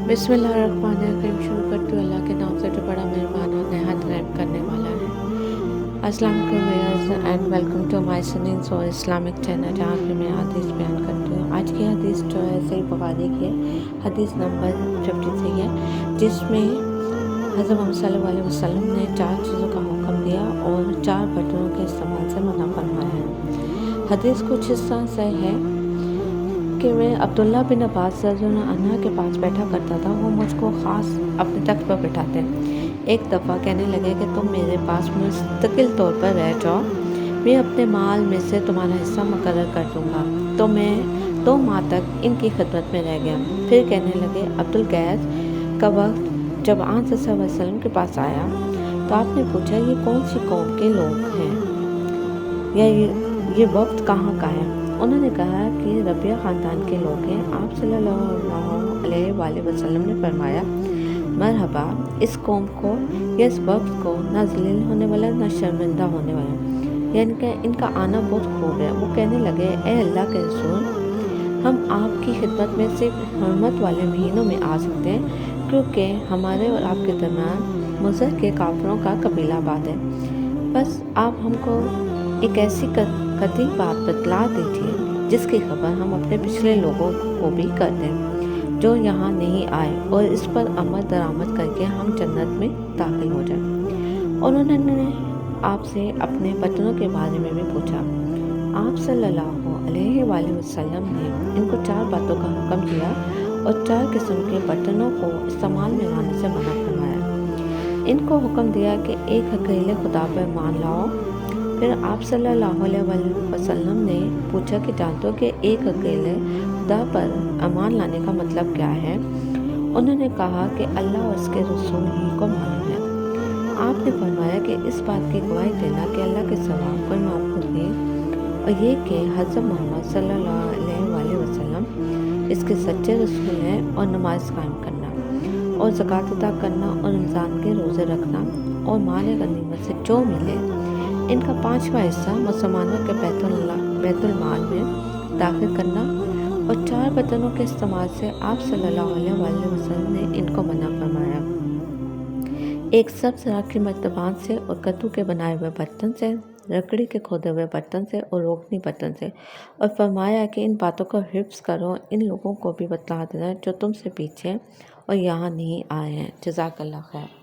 بسم اللہ الرحمن الرحیم. شروع کرتی ہوں اللہ کے نام سے جو بڑا مہربان اور نہایت رحم کرنے والا ہے. السلام علیکم viewers and welcome to my سنین سو اسلامک چینل، جہاں پہ میں حدیث بیان کرتی ہوں. آج کی حدیث جو ہے صحیح بخاری کی ہے، حدیث نمبر 53 ہے، جس میں حضرت محمد صلی اللہ علیہ وسلم نے 4 چیزوں کا حکم دیا اور 4 برتنوں کے استعمال سے منع فرمایا ہے. حدیث کچھ اس طرح سے ہے کہ میں عبداللہ بن عباس رضی اللہ عنہ کے پاس بیٹھا کرتا تھا. وہ مجھ کو خاص اپنے تخت پر بٹھاتے. ایک دفعہ کہنے لگے کہ تم میرے پاس مستقل طور پر رہ جاؤ، میں اپنے مال میں سے تمہارا حصہ مقرر کر دوں گا. تو میں 2 ماہ تک ان کی خدمت میں رہ گیا. پھر کہنے لگے عبدالقیس کا وقت جب آن صلی اللہ علیہ وسلم کے پاس آیا تو آپ نے پوچھا یہ کون سی قوم کے لوگ ہیں یا یہ وقت کہاں کا ہے؟ انہوں نے کہا کہ ربیہ خاندان کے لوگ ہیں. آپ صلی اللہ علیہ وآلہ وسلم نے فرمایا مرحبا، اس قوم کو یا اس وقت کو نہ ذلیل ہونے والا نہ شرمندہ ہونے والا، یعنی کہ ان کا آنا بہت خوب ہے. وہ کہنے لگے اے اللہ کے رسول، ہم آپ کی خدمت میں صرف حرمت والے مہینوں میں آ سکتے ہیں، کیونکہ ہمارے اور آپ کے درمیان مضر کے کافروں کا قبیلہ آباد ہے. بس آپ ہم کو ایک ایسی قطعی بات بتلا دیجیے جس کی خبر ہم اپنے پچھلے لوگوں کو بھی کر دیں جو یہاں نہیں آئے، اور اس پر عمل درآمد کر کے ہم جنت میں داخل ہو جائیں. انہوں نے آپ سے اپنے برتنوں کے بارے میں بھی پوچھا. آپ صلی اللہ علیہ وآلہ وسلم نے ان کو 4 باتوں کا حکم دیا اور 4 قسم کے برتنوں کو استعمال میں لانے سے منع فرمایا. ان کو حکم دیا کہ ایک اکیلے خدا پر ایمان لاؤ. پھر آپ صلی اللہ علیہ وسلم نے پوچھا کہ جانتے ہو کہ ایک اکیلے خدا پر ایمان لانے کا مطلب کیا ہے؟ انہوں نے کہا کہ اللہ اور اس کے رسول ہی کو معلوم ہے. آپ نے فرمایا کہ اس بات کی گواہی دینا کہ اللہ کے سوا کوئی معبود نہیں، اور یہ کہ حضرت محمد صلی اللہ علیہ وآلہ وسلم اس کے سچے رسول ہیں، اور نماز قائم کرنا اور زکوٰۃ ادا کرنا اور رمضان کے روزے رکھنا اور مال غنیمت سے جو ملے ان کا 5واں حصہ مسلمانوں کے بیت المال میں داخل کرنا. اور 4 برتنوں کے استعمال سے آپ صلی اللہ علیہ وآلہ وسلم نے ان کو منع فرمایا. ایک سبز راکھی مرتبان سے اور کدو کے بنائے ہوئے برتن سے، لکڑی کے کھودے ہوئے برتن سے اور روغنی برتن سے، اور فرمایا کہ ان باتوں کا حفظ کرو، ان لوگوں کو بھی بتلا دینا جو تم سے پیچھے اور یہاں نہیں آئے ہیں. جزاک اللہ خیر.